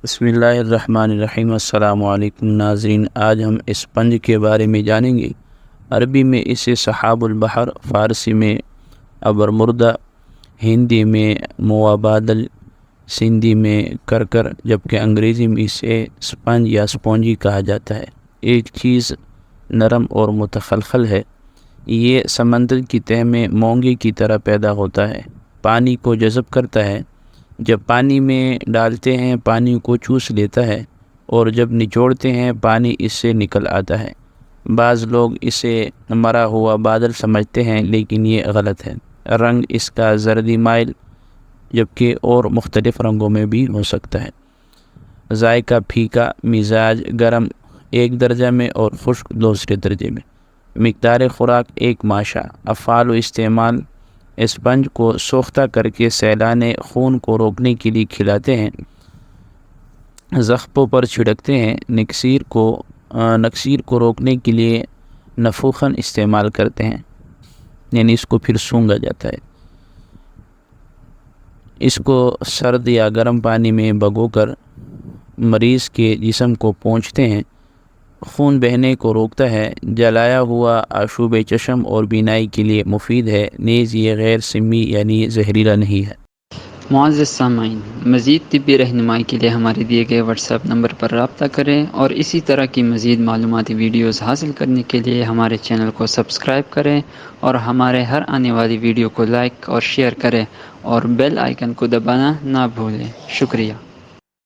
بسم اللہ الرحمن الرحیم۔ السلام علیکم ناظرین، آج ہم اسپنج کے بارے میں جانیں گے۔ عربی میں اسے سحاب البحر، فارسی میں ابرمردہ، ہندی میں موابادل، سندھی میں کرکر، جبکہ انگریزی میں اسے اسپنج یا اسپونجی کہا جاتا ہے۔ ایک چیز نرم اور متخلخل ہے۔ یہ سمندر کی تہہ میں مونگے کی طرح پیدا ہوتا ہے، پانی کو جذب کرتا ہے۔ جب پانی میں ڈالتے ہیں پانی کو چوس لیتا ہے، اور جب نچوڑتے ہیں پانی اس سے نکل آتا ہے۔ بعض لوگ اسے مرا ہوا بادل سمجھتے ہیں، لیکن یہ غلط ہے۔ رنگ اس کا زردی مائل، جبکہ اور مختلف رنگوں میں بھی ہو سکتا ہے۔ ذائقہ پھیکا، مزاج گرم 1 درجہ میں اور خشک دوسرے درجے میں۔ مقدار خوراک 1 ماشا۔ افعال و استعمال: اسپنج کو سوختہ کر کے سیلان خون کو روکنے کے لیے کھلاتے ہیں، زخموں پر چھڑکتے ہیں، نکسیر کو روکنے کے لیے نفوخن استعمال کرتے ہیں، یعنی اس کو پھر سونگھا جاتا ہے۔ اس کو سرد یا گرم پانی میں بھگو کر مریض کے جسم کو پونچھتے ہیں، خون بہنے کو روکتا ہے۔ جلایا ہوا آشوب چشم اور بینائی کے لیے مفید ہے، نیز یہ غیر سمی یعنی زہریلا نہیں ہے۔ معزز سامعین، مزید طبی رہنمائی کے لیے ہمارے دیے گئے واٹس ایپ نمبر پر رابطہ کریں، اور اسی طرح کی مزید معلوماتی ویڈیوز حاصل کرنے کے لیے ہمارے چینل کو سبسکرائب کریں، اور ہمارے ہر آنے والی ویڈیو کو لائک اور شیئر کریں، اور بیل آئیکن کو دبانا نہ بھولیں۔ شکریہ۔